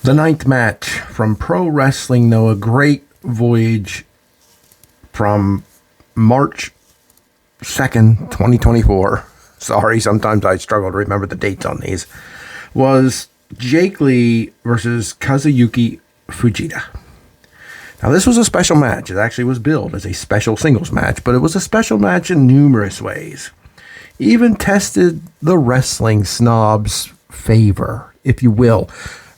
The ninth match from Pro Wrestling Noah, great Voyage from March 2nd, 2024. Sorry, sometimes I struggle to remember the dates on these. Was Jake Lee versus Kazuyuki Fujita. Now, this was a special match. It actually was billed as a special singles match, but it was a special match in numerous ways. Even tested the wrestling snob's favor, if you will.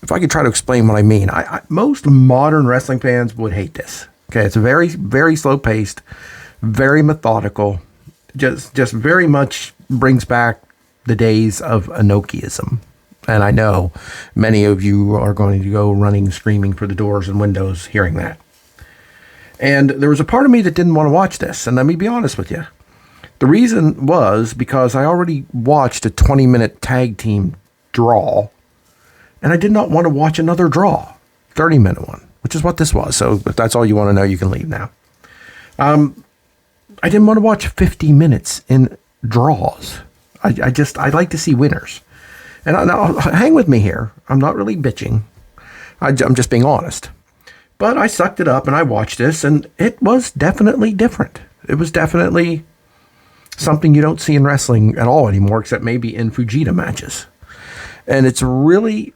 If I could try to explain what I mean, most modern wrestling fans would hate this. Okay, it's very, very slow paced, very methodical, just very much brings back the days of Enochiism. And I know many of you are going to go running, screaming for the doors and windows hearing that. And there was a part of me that didn't want to watch this. And let me be honest with you. The reason was because I already watched a 20-minute tag team draw. And I did not want to watch another draw, 30-minute one, which is what this was. So if that's all you want to know, you can leave now. I didn't want to watch 50 minutes in draws. I like to see winners. And now, hang with me here. I'm not really bitching. I'm just being honest. But I sucked it up and I watched this, and it was definitely different. It was definitely something you don't see in wrestling at all anymore, except maybe in Fujita matches. And it's really,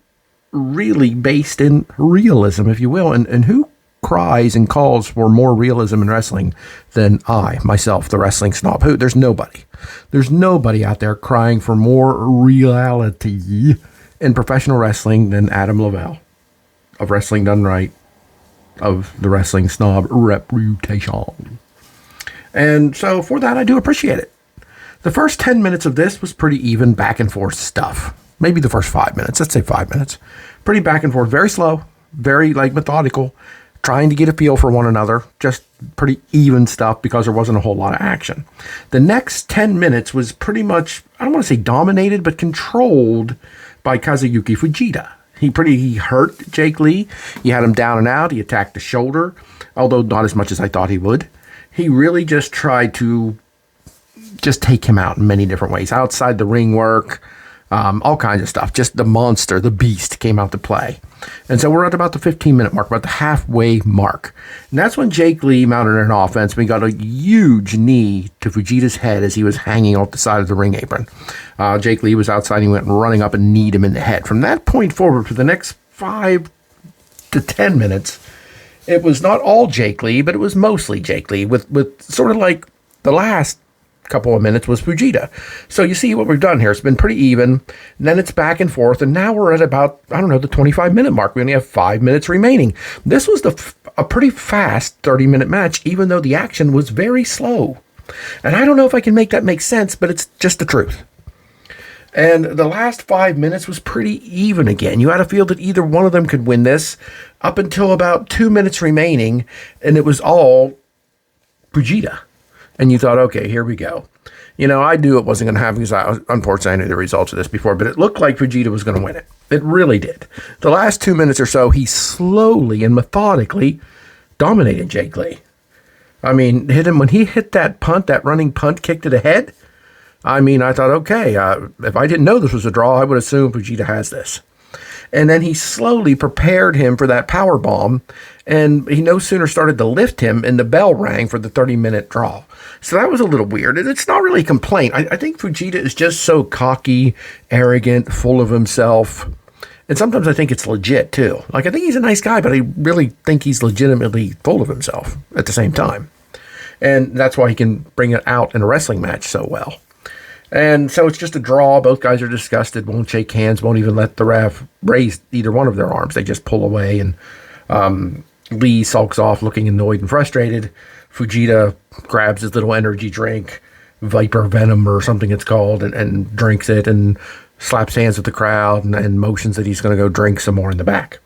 really based in realism, if you will. And who cries and calls for more realism in wrestling than I, myself, the wrestling snob? Who? There's nobody. There's nobody out there crying for more reality in professional wrestling than Adam Lavelle of Wrestling Done Right, of the wrestling snob reputation. And so for that, I do appreciate it. The first 10 minutes of this was pretty even back and forth stuff. Maybe the first 5 minutes. Let's say 5 minutes. Pretty back and forth. Very slow. Very methodical. Trying to get a feel for one another. Just pretty even stuff because there wasn't a whole lot of action. The next 10 minutes was pretty much, I don't want to say dominated, but controlled by Kazuyuki Fujita. He hurt Jake Lee. He had him down and out. He attacked the shoulder, although not as much as I thought he would. He really just tried to just take him out in many different ways. Outside the ring work, all kinds of stuff. Just the monster, the beast came out to play. And so we're at about the 15-minute mark, about the halfway mark. And that's when Jake Lee mounted an offense. We got a huge knee to Fujita's head as he was hanging off the side of the ring apron. Jake Lee was outside. He went running up and kneed him in the head. From that point forward, for the next 5 to 10 minutes, it was not all Jake Lee, but it was mostly Jake Lee, with sort of like the last couple of minutes was Fujita. So you see what we've done here. It's been pretty even. And then it's back and forth. And now we're at about, the 25-minute mark. We only have 5 minutes remaining. This was a pretty fast 30-minute match, even though the action was very slow. And I don't know if I can make that make sense, but it's just the truth. And the last 5 minutes was pretty even again. You had a feel that either one of them could win this up until about 2 minutes remaining. And it was all Fujita. And you thought, okay, here we go. I knew it wasn't going to happen because unfortunately, I knew the results of this before, but it looked like Fujita was going to win it. It really did. The last 2 minutes or so, he slowly and methodically dominated Jake Lee. Hit him when he hit that punt, that running punt kick to the head. I thought, okay, if I didn't know this was a draw, I would assume Fujita has this. And then he slowly prepared him for that power bomb, and he no sooner started to lift him, and the bell rang for the 30-minute draw. So that was a little weird. It's not really a complaint. I think Fujita is just so cocky, arrogant, full of himself. And sometimes I think it's legit, too. I think he's a nice guy, but I really think he's legitimately full of himself at the same time. And that's why he can bring it out in a wrestling match so well. And so it's just a draw. Both guys are disgusted, won't shake hands, won't even let the ref raise either one of their arms. They just pull away, and Lee sulks off looking annoyed and frustrated. Fujita grabs his little energy drink, Viper Venom or something it's called, and drinks it and slaps hands with the crowd and motions that he's going to go drink some more in the back.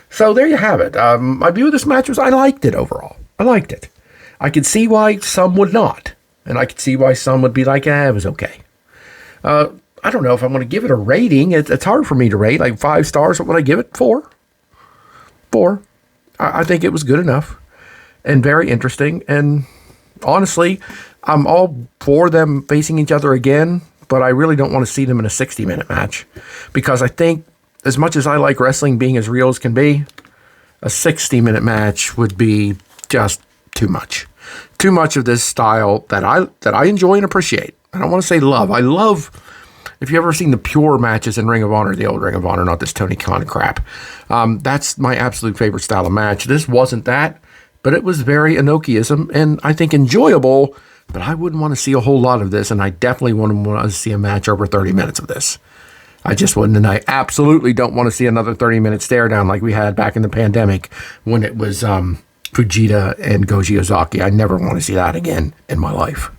So there you have it. My view of this match was I liked it overall. I liked it. I could see why some would not. And I could see why some would be like, it was okay. I don't know if I want to give it a rating. It's hard for me to rate. 5 stars, what would I give it? 4? 4. I think it was good enough and very interesting. And honestly, I'm all for them facing each other again, but I really don't want to see them in a 60-minute match because I think as much as I like wrestling being as real as can be, a 60-minute match would be just too much. Too much of this style that I enjoy and appreciate. I don't want to say love. I love, if you've ever seen the pure matches in Ring of Honor, the old Ring of Honor, not this Tony Khan crap. That's my absolute favorite style of match. This wasn't that, but it was very Inokiism and I think enjoyable, but I wouldn't want to see a whole lot of this, and I definitely wouldn't want to see a match over 30 minutes of this. I just wouldn't, and I absolutely don't want to see another 30-minute stare down like we had back in the pandemic when it was Fujita and Goji Ozaki. I never want to see that again in my life.